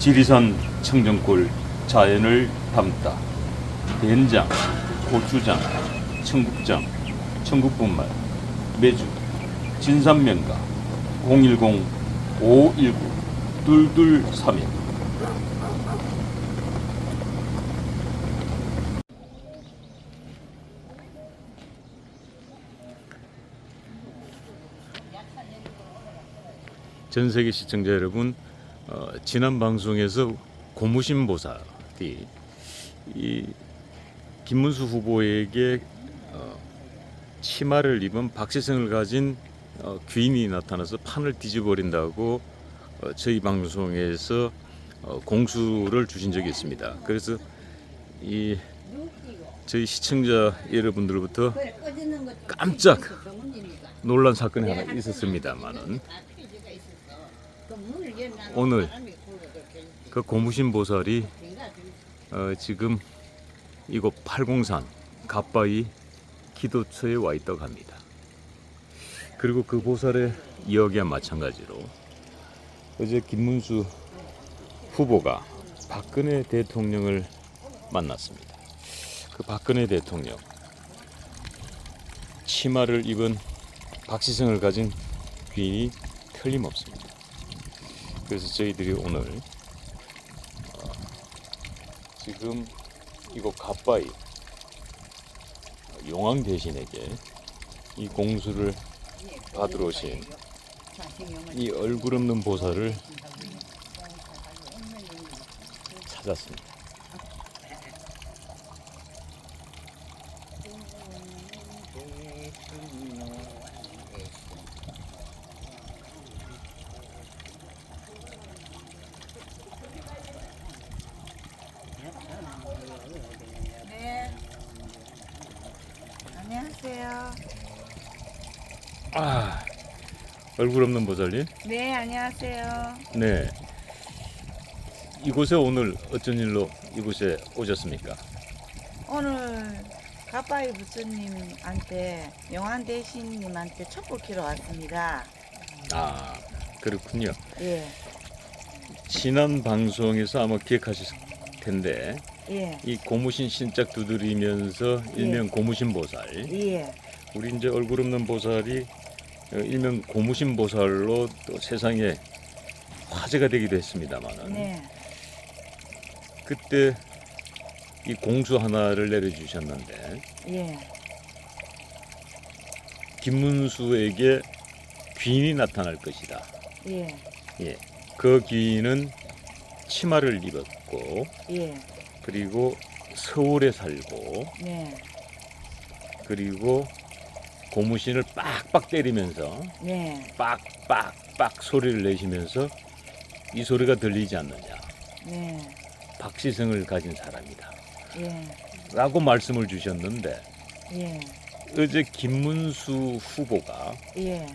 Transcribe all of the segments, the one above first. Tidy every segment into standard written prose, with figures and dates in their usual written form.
지리산 청정골 자연을 담다 된장, 고추장, 청국장, 청국분말, 매주, 진산면가 010-519-2231. 전세계 시청자 여러분, 지난 방송에서 고무신 보살이 이 김문수 후보에게 치마를 입은 박시성을 가진 귀인이 나타나서 판을 뒤집어버린다고 저희 방송에서 공수를 주신 적이 있습니다. 그래서 이 저희 시청자 여러분들부터 깜짝 놀란 사건이 하나 있었습니다만은, 오늘 그 고무신 보살이 지금 이곳 팔공산 갓바위 기도처에 와 있다고 합니다. 그리고 그 보살의 이야기와 마찬가지로 어제 김문수 후보가 박근혜 대통령을 만났습니다. 그 박근혜 대통령 치마를 입은 박시성을 가진 귀인이 틀림없습니다. 그래서 저희들이 오늘 지금 이곳 갓바위 용왕 대신에게 이 공수를 받으러 오신 이 얼굴 없는 보살을 찾았습니다. 네. 안녕하세요. 얼굴 없는 보살님. 네, 안녕하세요. 네. 이곳에 오늘 어쩐 일로 이곳에 오셨습니까? 오늘 갓바위 부처님한테 영환 대신님한테 촛불 키러 왔습니다. 그렇군요. 예, 지난 방송에서 아마 기억하실 텐데, 예, 이 고무신 신짝 두드리면서 일명 고무신 보살, 예, 우리 이제 얼굴 없는 보살이 일명 고무신 보살로 또 세상에 화제가 되기도 했습니다만은, 네, 그때 이 공수 하나를 내려주셨는데, 예, 김문수에게 귀인이 나타날 것이다. 예, 예, 그 귀인은 치마를 입었고, 예, 그리고 서울에 살고, 네, 그리고 고무신을 빡빡 때리면서 네, 빡빡빡 소리를 내시면서 이 소리가 들리지 않느냐, 네, 박시성을 가진 사람이다 예, 라고 말씀을 주셨는데, 예, 어제 김문수 후보가 예,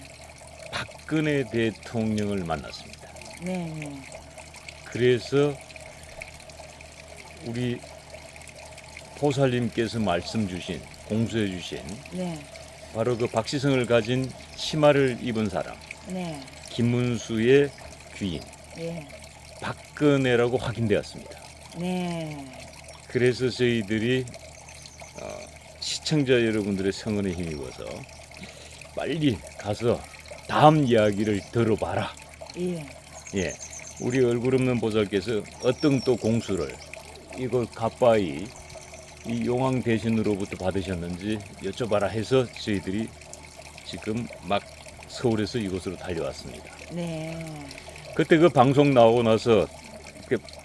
박근혜 대통령을 만났습니다. 네, 네, 그래서 우리 보살님께서 말씀 주신, 공수해 주신 네, 바로 그 박시성을 가진 치마를 입은 사람, 네, 김문수의 귀인 예, 박근혜라고 확인되었습니다. 네, 그래서 저희들이 시청자 여러분들의 성원에 힘입어서 빨리 가서 다음 이야기를 들어봐라. 예, 예, 우리 얼굴 없는 보살께서 어떤 또 공수를 이거 갓바위 이 용왕 대신으로부터 받으셨는지 여쭤봐라 해서 저희들이 지금 막 서울에서 이곳으로 달려왔습니다. 네, 그때 그 방송 나오고 나서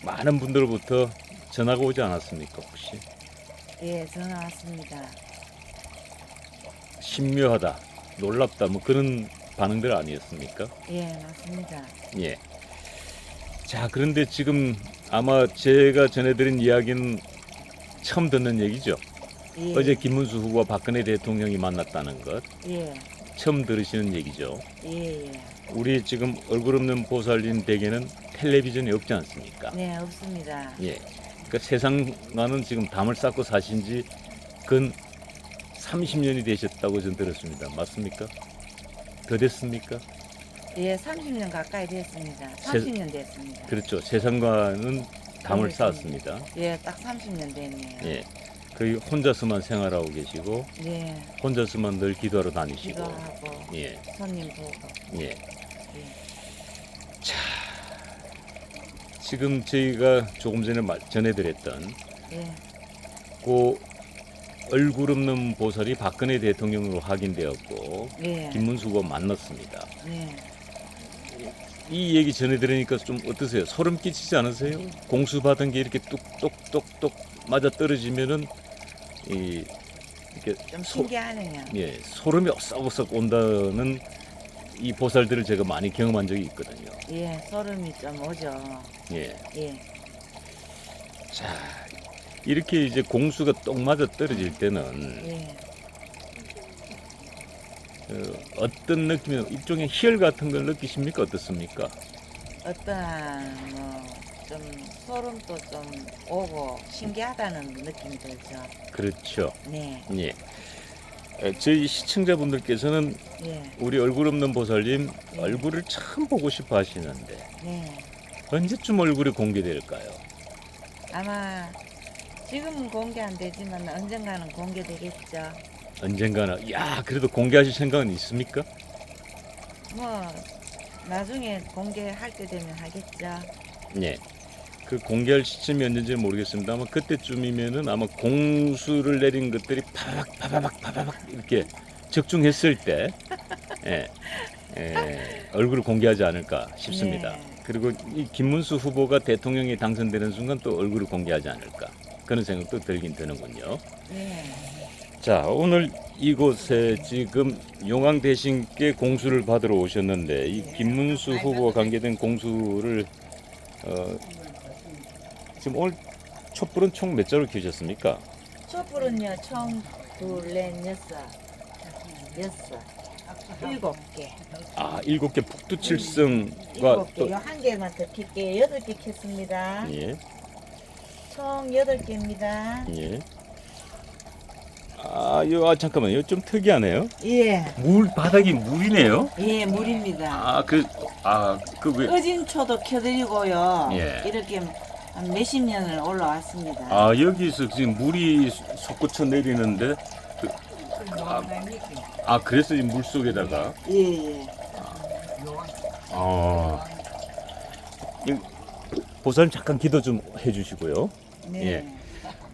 많은 분들부터 전화가 오지 않았습니까 혹시? 예, 전화 왔습니다. 신묘하다, 놀랍다, 뭐 그런 반응들 아니었습니까? 예, 맞습니다. 예. 자, 그런데 지금 아마 제가 전해드린 이야기는 처음 듣는 얘기죠. 예, 어제 김문수 후보와 박근혜 대통령이 만났다는 것 예, 처음 들으시는 얘기죠. 예, 예, 우리 지금 얼굴 없는 보살님 댁에는 텔레비전이 없지 않습니까? 네, 없습니다. 예. 그러니까 세상과는 지금 담을 쌓고 사신 지 근 30년이 되셨다고 전 들었습니다. 맞습니까? 더 됐습니까? 예, 30년 가까이 됐습니다. 30년 됐습니다. 그렇죠. 세상과는 담을 네, 쌓았습니다. 예, 딱 30년 됐네요. 예. 거의 혼자서만 생활하고 계시고 예, 혼자서만 늘 기도하러 다니시고. 기도하고 예. 손님 보고. 예. 예, 자, 지금 저희가 조금 전에 전해드렸던 예, 그 얼굴 없는 보살이 박근혜 대통령으로 확인되었고 예, 김문수 후보 만났습니다. 예. 이 얘기 전해드리니까 좀 어떠세요? 소름 끼치지 않으세요? 공수 받은 게 이렇게 뚝뚝뚝뚝 맞아 떨어지면은 이렇게 좀 신기하네요. 예, 소름이 오싹오싹 온다는 이 보살들을 제가 많이 경험한 적이 있거든요. 예, 소름이 좀 오죠. 예. 예, 자, 이렇게 이제 공수가 똑 맞아 떨어질 때는 예. 어떤 느낌이 일종의 희열 같은 걸 느끼십니까? 어떻습니까? 어떠한 좀 소름도 좀 오고 신기하다는 느낌이 들죠. 그렇죠. 네, 예. 저희 시청자분들께서는 예, 우리 얼굴 없는 보살님 예. 얼굴을 참 보고 싶어 하시는데 네. 언제쯤 얼굴이 공개될까요? 아마 지금은 공개 안 되지만 언젠가는 공개되겠죠. 언젠가는 야 그래도 공개하실 생각은 있습니까? 뭐 나중에 공개할 때 되면 하겠죠. 예. 그 공개할 시점이 언제인지 모르겠습니다. 아마 그때쯤이면은 아마 공수를 내린 것들이 파바박 이렇게 적중했을 때 예, 얼굴을 공개하지 않을까 싶습니다. 네. 그리고 이 김문수 후보가 대통령이 당선되는 순간 또 얼굴을 공개하지 않을까 그런 생각도 들긴 드는군요. 네, 자, 오늘 이곳에 지금 용왕대신께 공수를 받으러 오셨는데 이 김문수 후보와 관계된 공수를 지금 오늘 촛불은 총 몇 자로 키우셨습니까? 촛불은요 총 둘, 넷, 여섯, 일곱 개. 아, 7개 북두칠성과 일곱 또 개요. 한 개만 더 킬게요. 8개 켰습니다. 예, 총 8개입니다. 예. 잠깐만요. 이거 좀 특이하네요. 예, 바닥이 물이네요. 예, 물입니다. 왜? 꺼진초도 켜드리고요. 예. 이렇게 한 몇십 년을 올라왔습니다. 여기서 지금 물이 솟구쳐 내리는데 그래서 이 물 속에다가 예, 예. 보살님 잠깐 기도 좀 해주시고요. 네.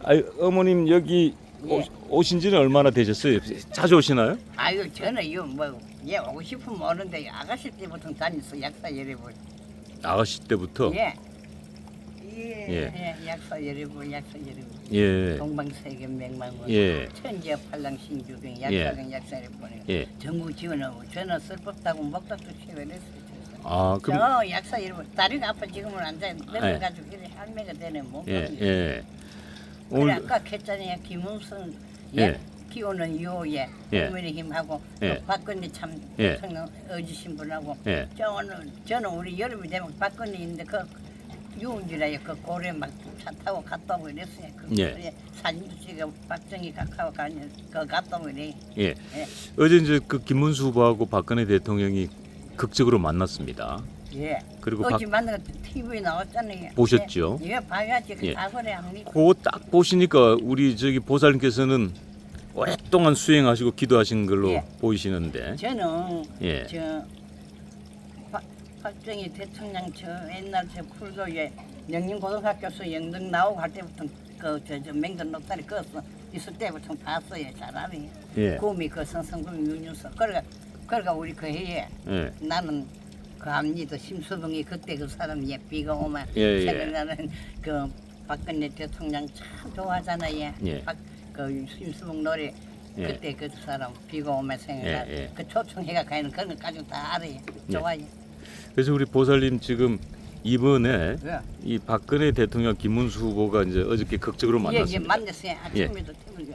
예. 어머님 여기 예. 오신 지는 얼마나 되셨어요? 자주 오시나요? 아유 저는 이거 뭐얘 오고 싶으면 오는데 아가씨 때부터 다녔어 약사 여러분. 아가씨 때부터. 예. 예. 약사 여러분. 예. 동방세계 맹망원. 예. 천지야 팔랑신주경 예. 약사경 약사를 보내. 예. 전국 지원하고 저는 쓸법다고 먹다도 치료했어요. 그럼 저 약사 여러분 다리가 아파 지금은 안 돼. 늙어가지고 이래 할매가 되네 못. 예. 그래 오늘 아까 했잖아요 김은선 예. 키우는 요예 예. 국민의힘하고 예. 또 박근혜 참 예. 대통령 어지신 분하고 예. 저는 우리 여름이 되면 박근혜 있는데 그 유은지라요 그 고래 막 차 타고 갔다 오고 이랬어요. 예. 사진도 찍어 박정희 각하고 가는 그 갔다 오고 이래. 예. 예. 어제 이제 그 김문수 후보하고 박근혜 대통령이 극적으로 만났습니다. 예. 그리고 어제 만난 거 TV에 나왔잖아요. 보셨죠? 예, 봐야지 예. 다 그래 합니까? 그거 딱 보시니까 우리 저기 보살님께서는 오랫동안 수행하시고 기도하신 걸로 예. 보이시는데. 저는 예. 저 박정희 대통령 저 옛날 저 풀도에 영림고등학교에서 영등 나오고 할 때부터 저 맹돈 녹다리 껐어 있을 때부터 봤어요 잘하네. 예. 구미 그 성성금 윤윤석 그러니까 우리 그 해에 예. 나는 그 합리도 심수봉이 그때 그 사람 비가 오면 예. 생각나는 그 박근혜 대통령 참 좋아하잖아요. 예. 그 심수봉 노래 예. 그때 그 사람 비가 오면 생각나. 예. 그 초청해가 가는 그런 거 가지고 다 알아요. 좋아요. 그래서 우리 보살님 지금 이번에 예. 이 박근혜 대통령 김문수 후보가 이제 어저께 극적으로 예, 만났습니다. 만났어요. 아침에도 손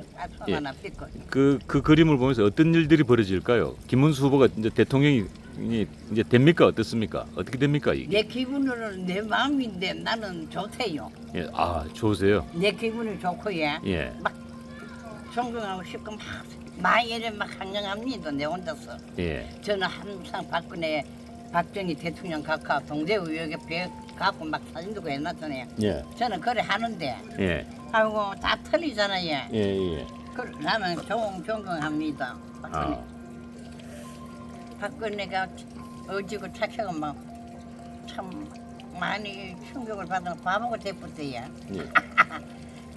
예. 하나 삐고. 그 그림을 보면서 어떤 일들이 벌어질까요? 김문수 후보가 이제 대통령이 이제 됩니까? 어떻습니까? 어떻게 됩니까 이게? 내 기분으로는 내 마음인데 나는 좋대요. 예. 좋으세요. 내 기분이 좋고 예. 막 존경하고 싶고 막 이래 막 환영합니다. 내 혼자서. 예. 저는 항상 박근혜 박정희 대통령 각하 동대 의혹에 배 갖고 막 사진 들고 해놨잖아요. 예. 저는 그래 하는데 예. 아이고 다 틀리잖아요. 예. 예. 나는 존경합니다. 박근혜. 아. 박근혜가 어지고 착하고 막 참 많이 충격을 받은 과목을 대포때야. 예.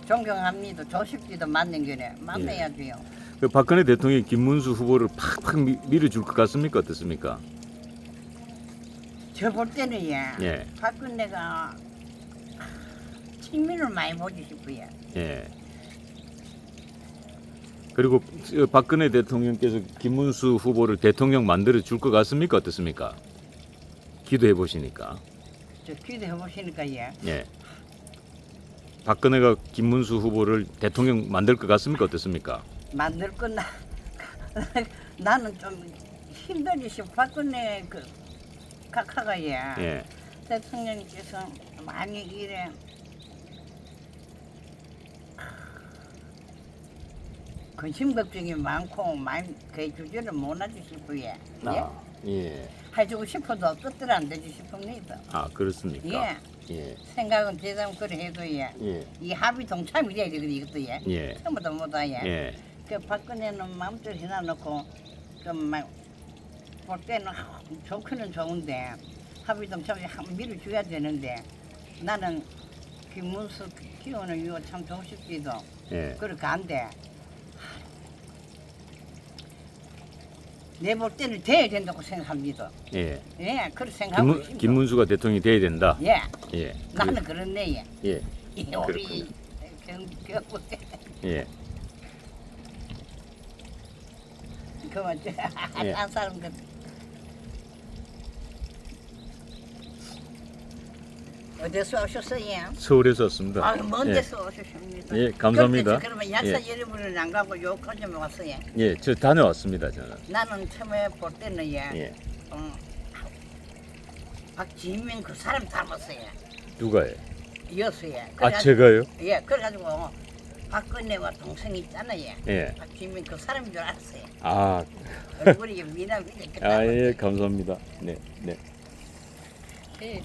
존경합니다. 조십지도 맞는 거네. 맞아야지요. 그 박근혜 대통령이 김문수 후보를 팍팍 밀어줄 것 같습니까? 어떻습니까? 저 볼 때는 예. 박근혜가 친민을 많이 보지 싶어요. 예. 그리고 박근혜 대통령께서 김문수 후보를 대통령 만들어 줄 것 같습니까? 어떻습니까? 기도해 보시니까. 저 기대해 보시니까 예. 박근혜가 김문수 후보를 대통령 만들 것 같습니까? 어떻습니까? 만들 건 나는 좀 힘들지 싶어. 박근혜 그 각하가 예. 대통령님께서 많이 이래 근심 걱정이 많고 많이 그 주제를 못하지 싶어요. 예? 예. 해주고 싶어도 뜻대로 안 되지 싶습니다. 아, 그렇습니까? 예. 예. 생각은 제대로 그래 해도 예. 이 합의 동참이 돼야 되거든 이것도 예. 처음부터 못하 예. 그 박근혜는 마음대로 해놔놓고 좀막 볼 때는 좋기는 좋은데 합의 동참이 한번 밀어줘야 되는데 나는 김문수 키우는 이유 참 좋고 싶지도 예. 그렇게 안 돼. 내 볼 때는 돼야 된다고 생각합니다. 예. 예, 그렇게 생각하고 있습니다. 김문수가 대통령이 돼야 된다. 예, 예. 나는 그렇네. 예. 우리 경부 예. 그만 예. 한 사람 그 어디서 오셨어요? 서울에서 왔습니다. 아, 먼 예. 데서 오셨습니다. 예, 감사합니다. 그러면 약사 여러분은 안 가고 여기까지 왔어요. 예, 저 다녀왔습니다, 저는. 나는 처음에 볼 때는 예. 박지민 그 사람 닮았어요. 누가요? 이었어요. 아, 제가요? 예, 그래가지고 박근혜와 동생이 있잖아요. 예. 박지민 그 사람인 줄 알았어요. 아, 얼굴이 미남이네. 그 아, 예, 감사합니다. 네, 네. 네.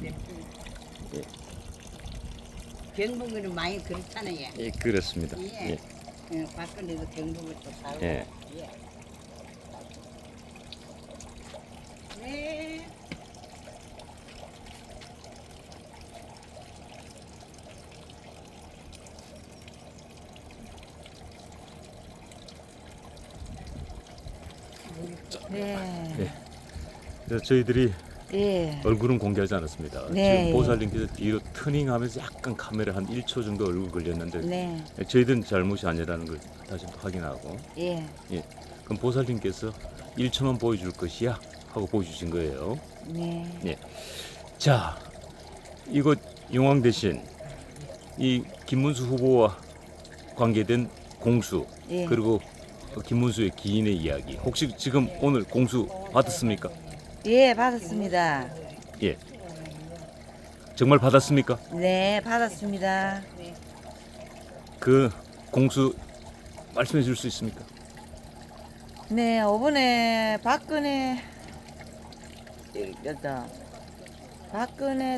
예. 경북은 많이 그렇잖아요. 예, 그렇습니다. 예. 예. 박근혜도 경북에 또 살고. 예. 예. 네. 네. 저희들이 예. 얼굴은 공개하지 않았습니다. 네, 지금 보살님께서 뒤로 터닝하면서 약간 카메라 한 1초 정도 얼굴 걸렸는데 네. 저희들은 잘못이 아니라는 걸 다시 확인하고 예. 그럼 보살님께서 1초만 보여줄 것이야 하고 보여주신 거예요. 네. 자, 이곳 용왕 대신 이 김문수 후보와 관계된 공수 예. 그리고 김문수의 기인의 이야기 혹시 지금 오늘 공수 받았습니까? 예, 받았습니다. 예. 정말 받았습니까? 네, 받았습니다. 그 공수 말씀해 줄 수 있습니까? 네, 이번에 박근혜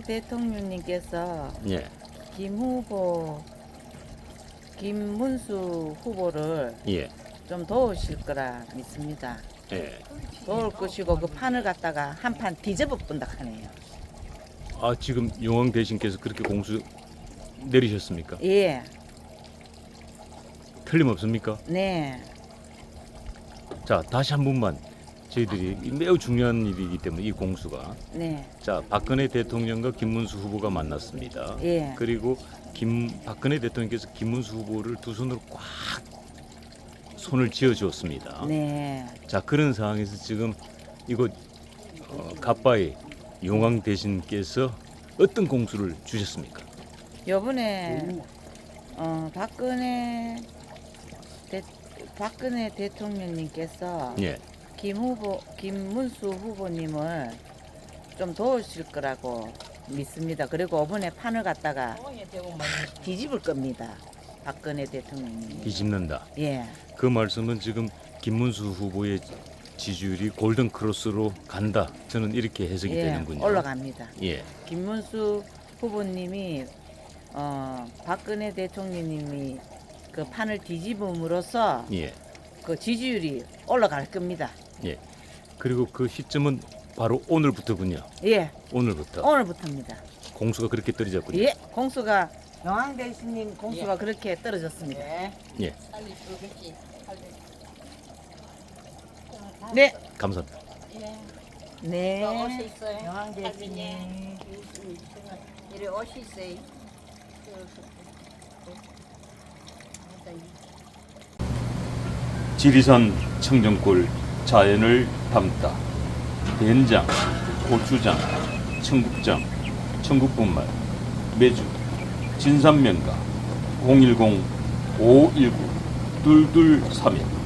대통령님께서 예. 김문수 후보를 예. 좀 도우실 거라 믿습니다. 예. 도울 것이고 그 판을 갖다가 한 판 뒤집어 본다 하네요. 아, 지금 용왕 대신께서 그렇게 공수 내리셨습니까? 예, 틀림없습니까? 네, 자, 다시 한 번만 저희들이 매우 중요한 일이기 때문에 이 공수가 네, 자, 박근혜 대통령과 김문수 후보가 만났습니다. 예, 그리고 박근혜 대통령께서 김문수 후보를 두 손으로 꽉 손을 쥐어 주었습니다. 네. 자, 그런 상황에서 지금 이곳 가빠이 용왕 대신께서 어떤 공수를 주셨습니까? 요번에 박근혜 대통령님께서 예. 김문수 후보님을 좀 도우실 거라고 믿습니다. 그리고 이번에 판을 갖다가 뒤집을 겁니다. 박근혜 대통령님. 뒤집는다. 예, 그 말씀은 지금 김문수 후보의 지지율이 골든 크로스로 간다. 저는 이렇게 해석이 예, 되는군요. 올라갑니다. 예, 김문수 후보님이 박근혜 대통령님이 그 판을 뒤집음으로써 예, 그 지지율이 올라갈 겁니다. 예. 그리고 그 시점은 바로 오늘부터군요. 예, 오늘부터 오늘부터입니다. 공수가 그렇게 떨어졌군요. 예, 공수가 영왕대신님 공수가 그렇게 떨어졌습니다. 예, 네, 감사합니다. 네, 영왕대신님 영왕대신님. 이리 오시세요. 지리산 청정골 자연을 담다 된장, 고추장, 청국장, 청국분말, 매주, 진산면가 010-519-2231